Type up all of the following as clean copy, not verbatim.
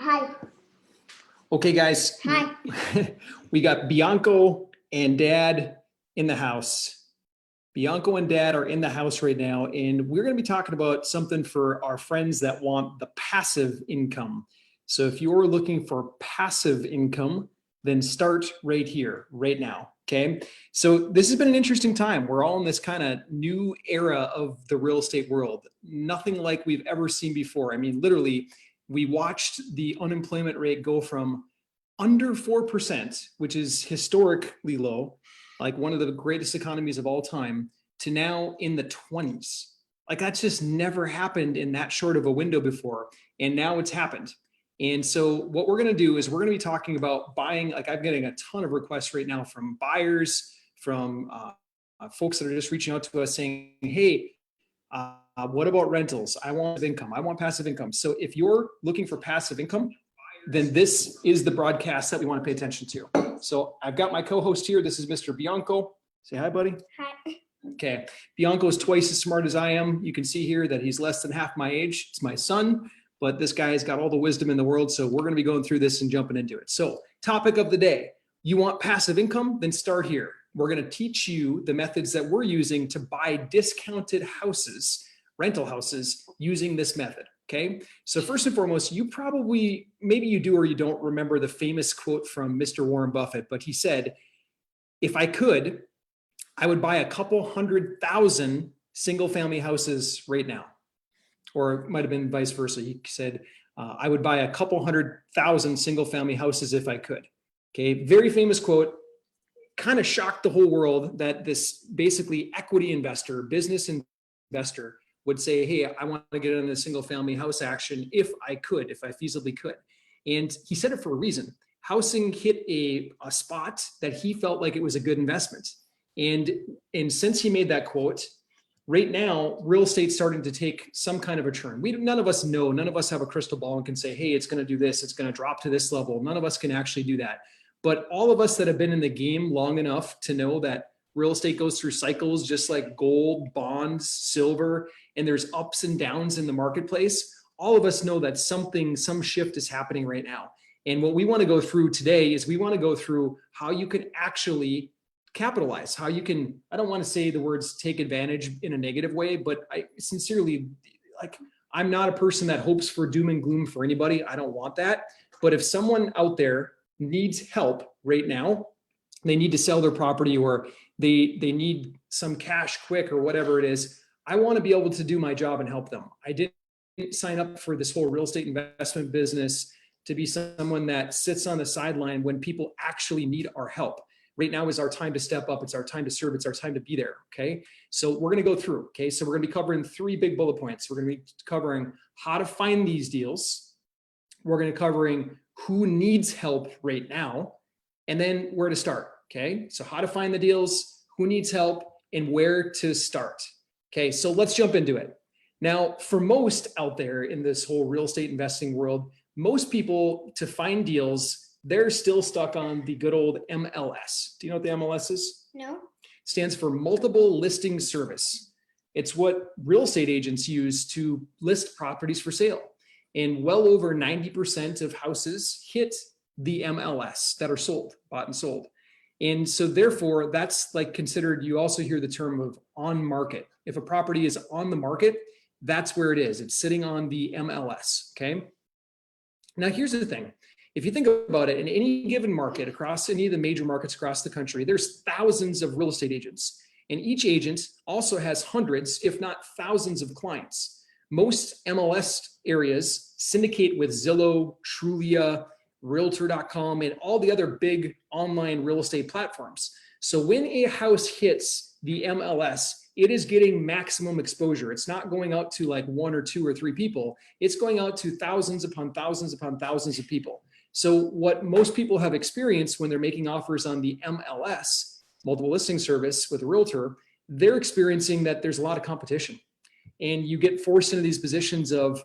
Hi. Okay, guys. Hi. We got Bianco and Dad in the house. Bianco and Dad are in the house right now, and we're going to be talking about something for our friends that want the passive income. So if you're looking for passive income, then start right here, right now. Okay. So this has been an interesting time. We're all in this kind of new era of the real estate world. Nothing like we've ever seen before. I mean, literally, we watched the unemployment rate go from under 4%, which is historically low, like one of the greatest economies of all time, to now in the 20s. Like that's just never happened in that short of a window before. And now it's happened. And so what we're going to do is we're going to be talking about buying. Like I'm getting a ton of requests right now from buyers, from folks that are just reaching out to us saying, hey, what about rentals? I want income. I want passive income. So if you're looking for passive income, then this is the broadcast that we want to pay attention to. So I've got my co-host here. This is Mr. Bianco. Say hi, buddy. Hi. Okay. Bianco is twice as smart as I am. You can see here that he's less than half my age. It's my son, but this guy has got all the wisdom in the world. So we're going to be going through this and jumping into it. So topic of the day, you want passive income? Then start here. We're going to teach you the methods that we're using to buy discounted houses, rental houses, using this method. Okay. So first and foremost, you probably, maybe you do or you don't remember the famous quote from Mr. Warren Buffett, but he said, if I could, I would buy a couple 100,000 single family houses right now. Or it might've been vice versa. He said, I would buy a couple 100,000 single family houses if I could. Okay. Very famous quote, kind of shocked the whole world that this basically equity investor, business investor would say, hey, I want to get in a single family house action if I could, if I feasibly could. And he said it for a reason. Housing hit a spot that he felt like it was a good investment. And since he made that quote, right now, real estate's starting to take some kind of a turn. None of us know, none of us have a crystal ball and can say, hey, it's going to do this, it's going to drop to this level. None of us can actually do that. But all of us that have been in the game long enough to know that real estate goes through cycles, just like gold, bonds, silver, and there's ups and downs in the marketplace. All of us know that some shift is happening right now. And what we want to go through today is we want to go through how you can actually capitalize, how you can, I don't want to say the words take advantage in a negative way, but I sincerely, I'm not a person that hopes for doom and gloom for anybody. I don't want that. But if someone out there needs help right now, they need to sell their property or they need some cash quick or whatever it is, I want to be able to do my job and help them. I didn't sign up for this whole real estate investment business to be someone that sits on the sideline when people actually need our help. Right now is our time to step up. It's our time to serve. It's our time to be there. Okay. So we're going to go through. Okay. So we're going to be covering 3 big bullet points. We're going to be covering how to find these deals. We're going to be covering who needs help right now, and then where to start. Okay. So how to find the deals, who needs help, and where to start. Okay. So let's jump into it. Now, for most out there in this whole real estate investing world, most people to find deals, they're still stuck on the good old MLS. Do you know what the MLS is? No. It stands for Multiple Listing Service. It's what real estate agents use to list properties for sale. And well over 90% of houses hit the MLS that are sold, bought and sold. And so therefore, that's like considered, you also hear the term of on market. If a property is on the market, that's where it is. It's sitting on the MLS, okay? Now, here's the thing. If you think about it, in any given market across any of the major markets across the country, there's thousands of real estate agents. And each agent also has hundreds, if not thousands of clients. Most MLS areas syndicate with Zillow, Trulia, Realtor.com, and all the other big online real estate platforms. So when a house hits the MLS, it is getting maximum exposure. It's not going out to like 1 or 2 or 3 people. It's going out to thousands upon thousands upon thousands of people. So what most people have experienced when they're making offers on the MLS, multiple listing service with a realtor, they're experiencing that there's a lot of competition. And you get forced into these positions of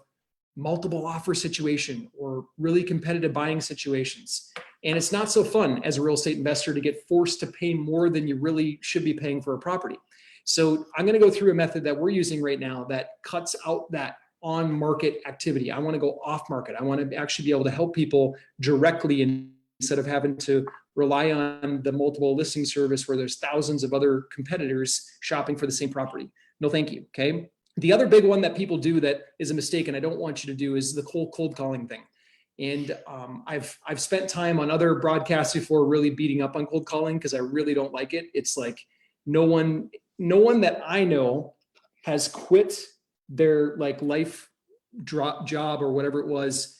multiple offer situation or really competitive buying situations. And it's not so fun as a real estate investor to get forced to pay more than you really should be paying for a property. So I'm going to go through a method that we're using right now that cuts out that on market activity. I want to go off market. I want to actually be able to help people directly instead of having to rely on the multiple listing service where there's thousands of other competitors shopping for the same property. No, thank you. Okay. The other big one that people do that is a mistake, and I don't want you to do, is the cold calling thing. And I've spent time on other broadcasts before really beating up on cold calling because I really don't like it. It's like no one that I know has quit their like life job or whatever it was,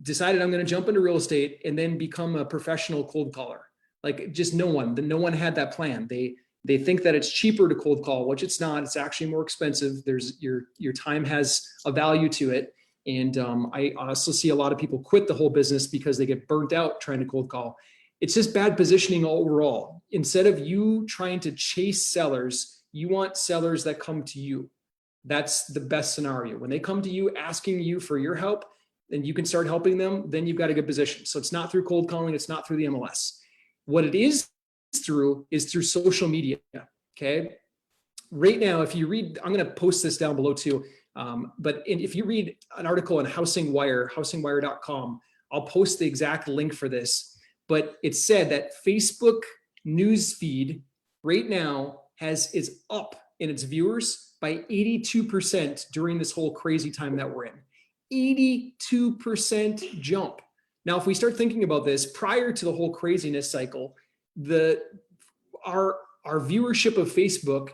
decided I'm going to jump into real estate and then become a professional cold caller. Like just no one had that plan. They think that it's cheaper to cold call, which it's not. It's actually more expensive. There's your time has a value to it. And I also see a lot of people quit the whole business because they get burnt out trying to cold call. It's just bad positioning overall. Instead of you trying to chase sellers, you want sellers that come to you. That's the best scenario. When they come to you asking you for your help, and you can start helping them, then you've got a good position. So it's not through cold calling. It's not through the MLS. What it is through social media. Okay. Right now, if you read, I'm going to post this down below too. But if you read an article on Housing Wire, housingwire.com, I'll post the exact link for this. But it said that Facebook news feed right now is up in its viewers by 82% during this whole crazy time that we're in. 82% jump. Now, if we start thinking about this, prior to the whole craziness cycle, our viewership of Facebook,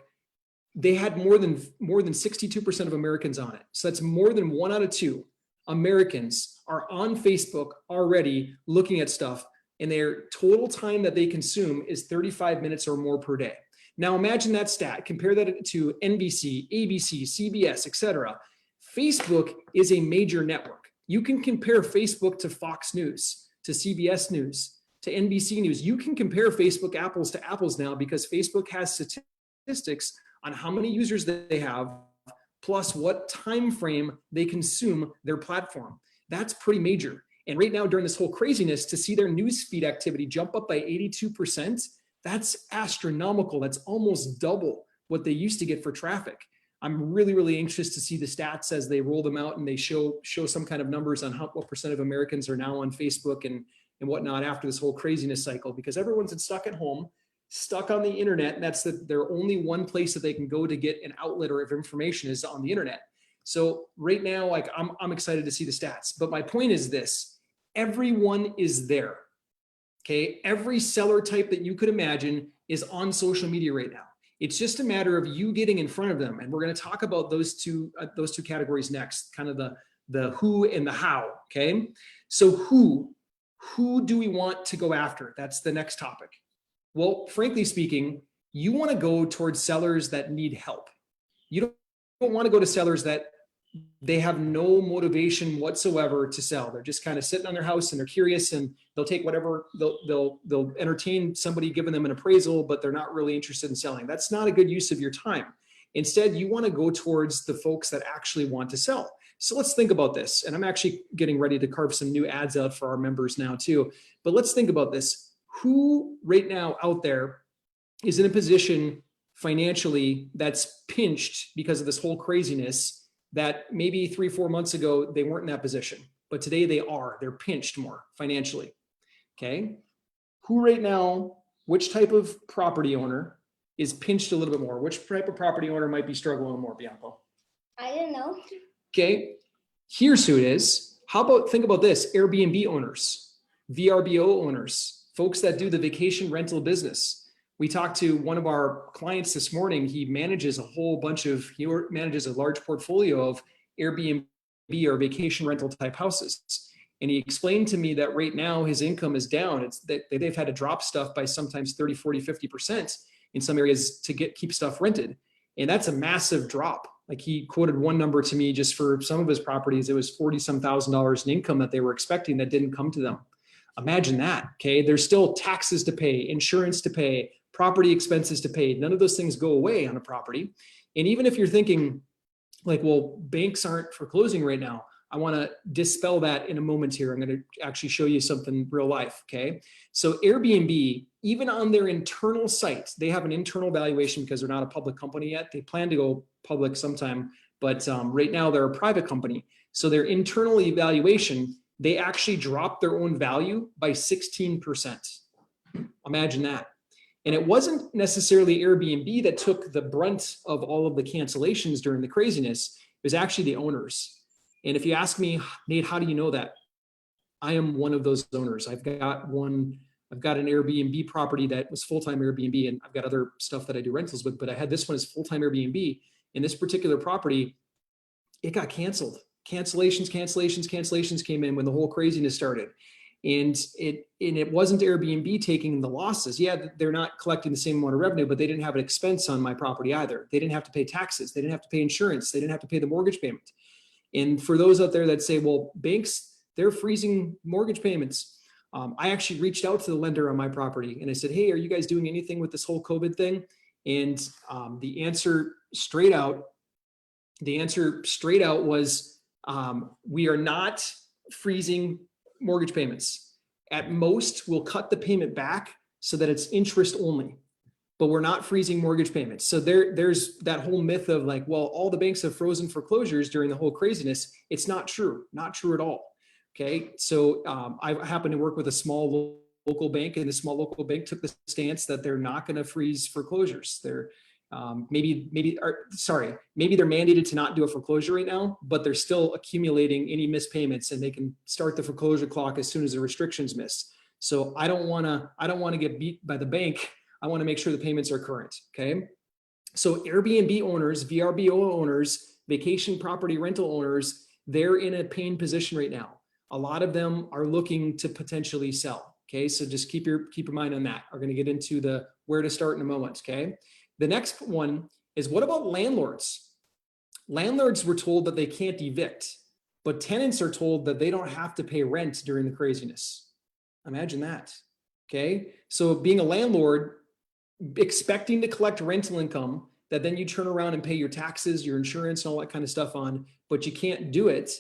they had more than 62% of Americans on it. So that's more than 1 out of 2 Americans are on Facebook already looking at stuff, and their total time that they consume is 35 minutes or more per day. Now imagine that stat, compare that to NBC, ABC, CBS, etc. Facebook is a major network. You can compare Facebook to Fox News, to CBS News, to NBC News. You can compare Facebook apples to apples now because Facebook has statistics on how many users they have, plus what time frame they consume their platform. That's pretty major. And right now, during this whole craziness, to see their newsfeed activity jump up by 82%, that's astronomical. That's almost double what they used to get for traffic. I'm really, really anxious to see the stats as they roll them out and they show some kind of numbers on what percent of Americans are now on Facebook and whatnot after this whole craziness cycle, because everyone's stuck at home, stuck on the internet, and that's their only one place that they can go to get an outlet or of information is on the internet. So right now, like I'm excited to see the stats. But my point is this: everyone is there. Okay, every seller type that you could imagine is on social media right now. It's just a matter of you getting in front of them. And we're going to talk about those two categories next, kind of the who and the how. Okay. So who do we want to go after? That's the next topic. Well, frankly speaking, you want to go towards sellers that need help. You don't want to go to sellers that they have no motivation whatsoever to sell. They're just kind of sitting on their house and they're curious and they'll take whatever, they'll entertain somebody giving them an appraisal, but they're not really interested in selling. That's not a good use of your time. Instead, you want to go towards the folks that actually want to sell. So let's think about this. And I'm actually getting ready to carve some new ads out for our members now too. But let's think about this. Who right now out there is in a position financially that's pinched because of this whole craziness that maybe 3-4 months ago, they weren't in that position, but today they are. They're pinched more financially. Okay. Who right now, which type of property owner is pinched a little bit more? Which type of property owner might be struggling more, Bianco? I don't know. Okay. Here's who it is. Think about this: Airbnb owners, VRBO owners, folks that do the vacation rental business. We talked to one of our clients this morning. He manages a large portfolio of Airbnb or vacation rental type houses. And he explained to me that right now his income is down. It's that they've had to drop stuff by sometimes 30, 40, 50% in some areas to keep stuff rented. And that's a massive drop. Like he quoted one number to me just for some of his properties. It was $40,000 in income that they were expecting that didn't come to them. Imagine that. Okay. There's still taxes to pay, insurance to pay, property expenses to pay. None of those things go away on a property. And even if you're thinking like, well, banks aren't foreclosing right now, I want to dispel that in a moment here. I'm going to actually show you something real life. Okay. So Airbnb, even on their internal site, they have an internal valuation because they're not a public company yet. They plan to go public sometime, but right now they're a private company. So their internal evaluation, they actually dropped their own value by 16%. Imagine that. And it wasn't necessarily Airbnb that took the brunt of all of the cancellations during the craziness. It was actually the owners. And if you ask me, Nate, how do you know that? I am one of those owners. I've got an Airbnb property that was full-time Airbnb, and I've got other stuff that I do rentals with, but I had this one as full-time Airbnb. And this particular property, it got canceled. Cancellations came in when the whole craziness started. And it wasn't Airbnb taking the losses. Yeah, they're not collecting the same amount of revenue, but they didn't have an expense on my property either. They didn't have to pay taxes. They didn't have to pay insurance. They didn't have to pay the mortgage payment. And for those out there that say, well, banks, they're freezing mortgage payments. I actually reached out to the lender on my property and I said, hey, are you guys doing anything with this whole COVID thing? And the answer straight out was, we are not freezing mortgage payments. At most, we'll cut the payment back so that it's interest only, but we're not freezing mortgage payments. So there's that whole myth of like, well, all the banks have frozen foreclosures during the whole craziness. It's not true at all. Okay. So I happen to work with a small local bank, and the small local bank took the stance that they're not going to freeze foreclosures. They're maybe they're mandated to not do a foreclosure right now, but they're still accumulating any missed payments, and they can start the foreclosure clock as soon as the restrictions miss. So I don't want to get beat by the bank. I want to make sure the payments are current. Okay. So Airbnb owners, VRBO owners, vacation property rental owners, they're in a pain position right now. A lot of them are looking to potentially sell. Okay. So just keep your mind on that. We're going to get into the where to start in a moment. Okay. The next one is, what about landlords? Landlords were told that they can't evict, but tenants are told that they don't have to pay rent during the craziness. Imagine that. Okay. So being a landlord, expecting to collect rental income that then you turn around and pay your taxes, your insurance, and all that kind of stuff on, but you can't do it.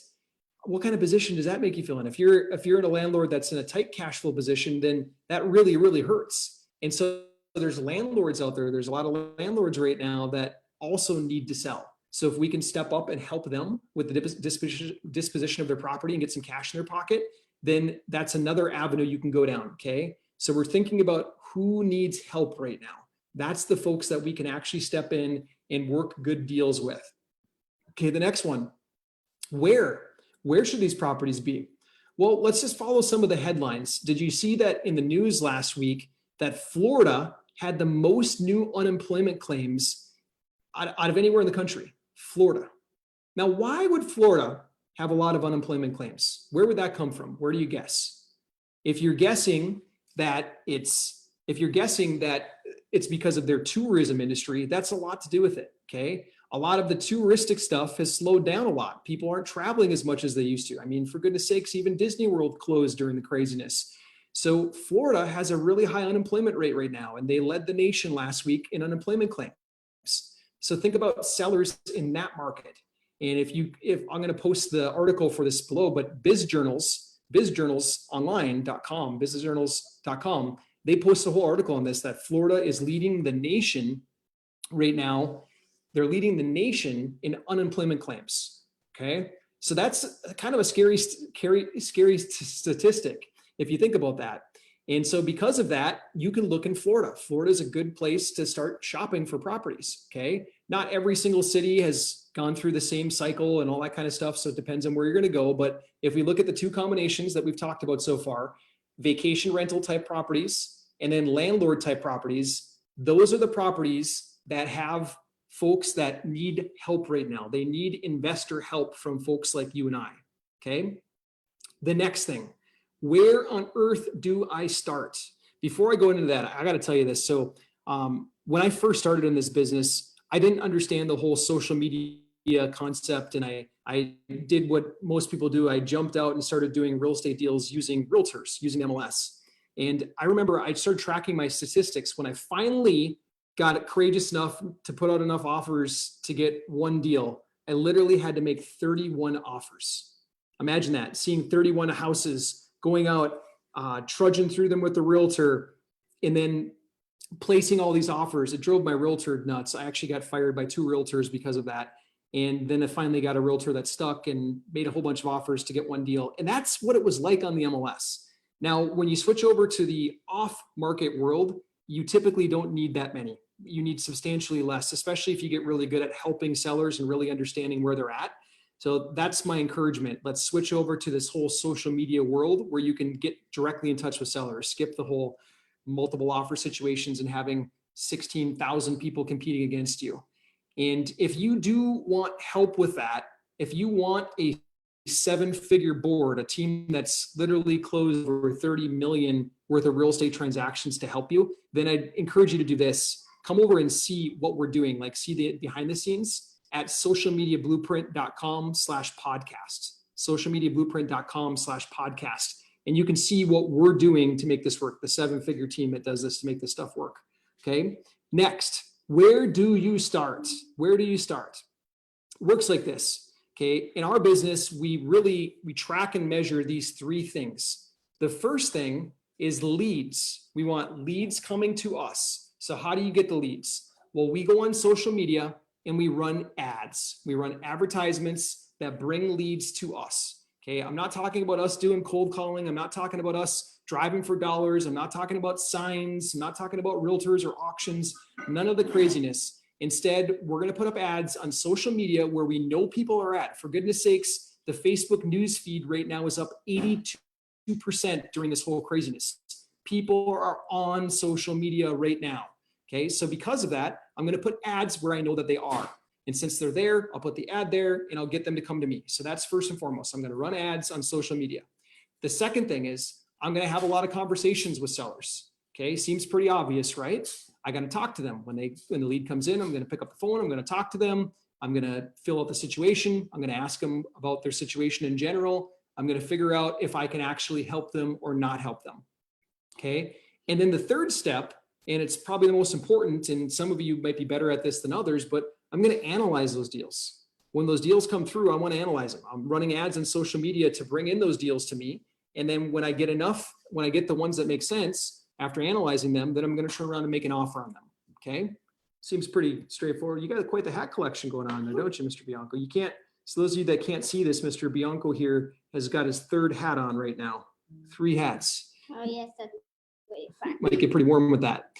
What kind of position does that make you feel in? If you're in a landlord that's in a tight cash flow position, then that really, really hurts. And so there's landlords out there. There's a lot of landlords right now that also need to sell. So if we can step up and help them with the disposition of their property and get some cash in their pocket, then that's another avenue you can go down. Okay. So we're thinking about who needs help right now. That's the folks that we can actually step in and work good deals with. Okay. The next one, where should these properties be? Well, let's just follow some of the headlines. Did you see that in the news last week that Florida had the most new unemployment claims out of anywhere in the country? Florida. Now, why would Florida have a lot of unemployment claims? Where would that come from? Where do you guess? If you're guessing that it's because of their tourism industry, that's a lot to do with it. Okay. A lot of the touristic stuff has slowed down a lot. People aren't traveling as much as they used to. I mean, for goodness sakes, even Disney World closed during the craziness. So Florida has a really high unemployment rate right now, and they led the nation last week in unemployment claims. So think about sellers in that market. And if I'm going to post the article for this below, but bizjournalsonline.com, they post a whole article on this, that Florida is leading the nation right now. They're leading the nation in unemployment claims. Okay. So that's kind of a scary statistic if you think about that. And so because of that, you can look in Florida. Florida is a good place to start shopping for properties. Okay. Not every single city has gone through the same cycle and all that kind of stuff. So it depends on where you're going to go. But if we look at the two combinations that we've talked about so far, vacation rental type properties and then landlord type properties, those are the properties that have folks that need help right now. They need investor help from folks like you and I. Okay. The next thing, where on earth do I start? Before I go into that, I got to tell you this. So when I first started in this business, I didn't understand the whole social media concept. And I did what most people do. I jumped out and started doing real estate deals using realtors, using MLS. And I remember I started tracking my statistics when I finally got courageous enough to put out enough offers to get one deal. I literally had to make 31 offers. Imagine that, seeing 31 houses, going out, trudging through them with the realtor, and then placing all these offers. It drove my realtor nuts. I actually got fired by 2 realtors because of that. And then I finally got a realtor that stuck and made a whole bunch of offers to get one deal. And that's what it was like on the MLS. Now, when you switch over to the off market world, you typically don't need that many. You need substantially less, especially if you get really good at helping sellers and really understanding where they're at. So that's my encouragement. Let's switch over to this whole social media world where you can get directly in touch with sellers, skip the whole multiple offer situations and having 16,000 people competing against you. And if you do want help with that, if you want a 7-figure board, a team that's literally closed over 30 million worth of real estate transactions to help you, then I'd encourage you to do this. Come over and see what we're doing, like see the behind the scenes at socialmediablueprint.com/podcast, socialmediablueprint.com/podcast. And you can see what we're doing to make this work, the 7-figure team that does this to make this stuff work. Okay. Next, where do you start? Where do you start? It works like this. Okay. In our business, we track and measure these 3 things. The first thing is leads. We want leads coming to us. So how do you get the leads? Well, we go on social media and we run ads. We run advertisements that bring leads to us. Okay. I'm not talking about us doing cold calling. I'm not talking about us driving for dollars. I'm not talking about signs. I'm not talking about realtors or auctions, none of the craziness. Instead, we're going to put up ads on social media where we know people are at. For goodness sakes, the Facebook news feed right now is up 82% during this whole craziness. People are on social media right now. Okay. So because of that, I'm going to put ads where I know that they are. And since they're there, I'll put the ad there and I'll get them to come to me. So that's first and foremost. I'm going to run ads on social media. The second thing is I'm going to have a lot of conversations with sellers. Okay. Seems pretty obvious, right? I got to talk to them when the lead comes in. I'm going to pick up the phone. I'm going to talk to them. I'm going to fill out the situation. I'm going to ask them about their situation in general. I'm going to figure out if I can actually help them or not help them. Okay. And then the third step, and it's probably the most important, and some of you might be better at this than others, but I'm going to analyze those deals. When those deals come through, I want to analyze them. I'm running ads on social media to bring in those deals to me. And then when I get the ones that make sense after analyzing them, then I'm going to turn around and make an offer on them. Okay. Seems pretty straightforward. You got quite the hat collection going on there, don't you, Mr. Bianco? You can't, so those of you that can't see this, Mr. Bianco here has got his 3rd hat on right now. 3 hats. Oh, yes, that's way fun. Might get pretty warm with that.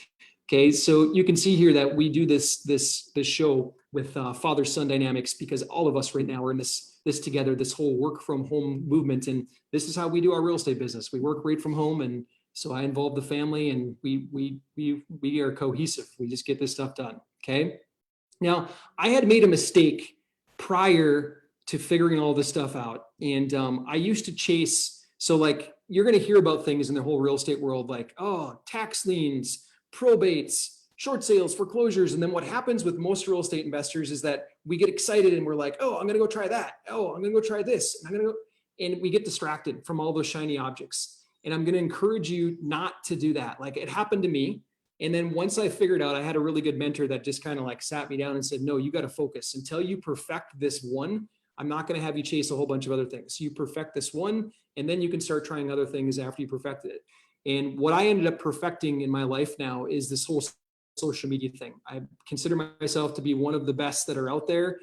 Okay. So you can see here that we do this show with father-son dynamics because all of us right now are in this together, this whole work from home movement. And this is how we do our real estate business. We work right from home. And so I involve the family and we are cohesive. We just get this stuff done. Okay. Now I had made a mistake prior to figuring all this stuff out. And I used to chase. So like, you're going to hear about things in the whole real estate world, like, oh, tax liens, probates, short sales, foreclosures. And then what happens with most real estate investors is that we get excited and we're like, oh, I'm going to go try that. Oh, I'm going to go try this. And I'm going to go. And we get distracted from all those shiny objects. And I'm going to encourage you not to do that. Like it happened to me. And then once I figured out, I had a really good mentor that just kind of like sat me down and said, no, you got to focus until you perfect this one. I'm not going to have you chase a whole bunch of other things. You perfect this one, and then you can start trying other things after you perfect it. And what I ended up perfecting in my life now is this whole social media thing. I consider myself to be one of the best that are out there.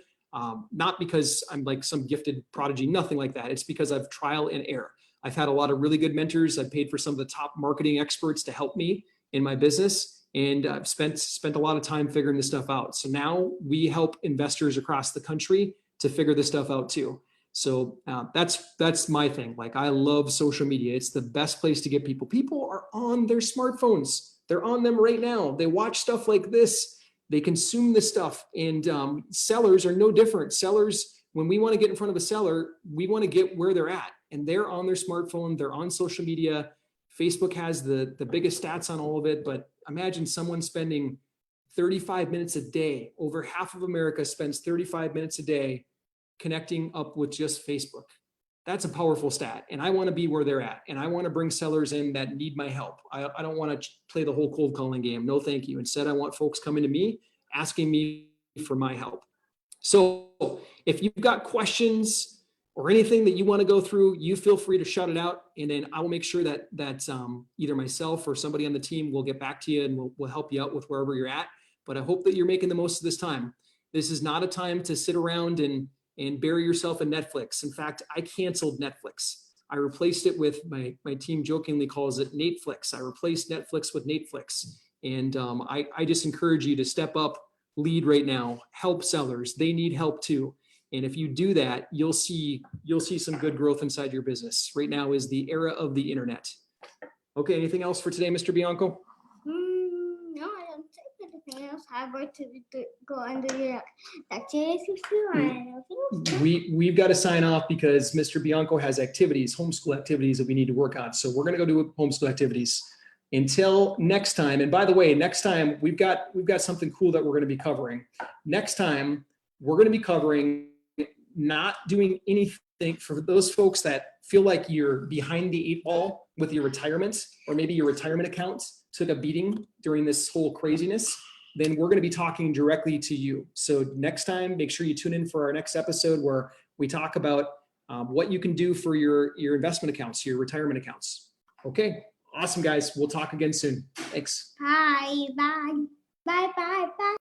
Not because I'm like some gifted prodigy, nothing like that. It's because I've trial and error. I've had a lot of really good mentors. I've paid for some of the top marketing experts to help me in my business. And I've spent a lot of time figuring this stuff out. So now we help investors across the country to figure this stuff out too. So that's my thing. Like I love social media. It's the best place to get people. People are on their smartphones. They're on them right now. They watch stuff like this. They consume this stuff. And sellers are no different. Sellers, when we want to get in front of a seller, we want to get where they're at. And they're on their smartphone. They're on social media. Facebook has the biggest stats on all of it. But imagine someone spending 35 minutes a day. Over half of America spends 35 minutes a day connecting up with just Facebook. That's a powerful stat. And I want to be where they're at. And I want to bring sellers in that need my help. I don't want to play the whole cold calling game. No, thank you. Instead, I want folks coming to me, asking me for my help. So if you've got questions or anything that you want to go through, you feel free to shout it out. And then I will make sure that either myself or somebody on the team will get back to you and we'll help you out with wherever you're at. But I hope that you're making the most of this time. This is not a time to sit around and bury yourself in Netflix. In fact, I canceled Netflix. I replaced it with my team jokingly calls it Nateflix. I replaced Netflix with Nateflix. And I just encourage you to step up, lead right now, help sellers. They need help too. And if you do that, you'll see some good growth inside your business. Right now is the era of the internet. Okay, anything else for today, Mr. Bianco? No, I don't think anything else. I'm going to go under your activities if you want. We've got to sign off because Mr. Bianco has activities, homeschool activities that we need to work on. So we're going to go do homeschool activities. Until next time, and by the way, next time we've got something cool that we're going to be covering. Next time, we're going to be covering not doing anything for those folks that feel like you're behind the 8 ball with your retirement, or maybe your retirement account took a beating during this whole craziness. Then we're going to be talking directly to you. So next time, make sure you tune in for our next episode where we talk about what you can do for your investment accounts, your retirement accounts. Okay. Awesome, guys. We'll talk again soon. Thanks. Bye. Bye. Bye. Bye. Bye.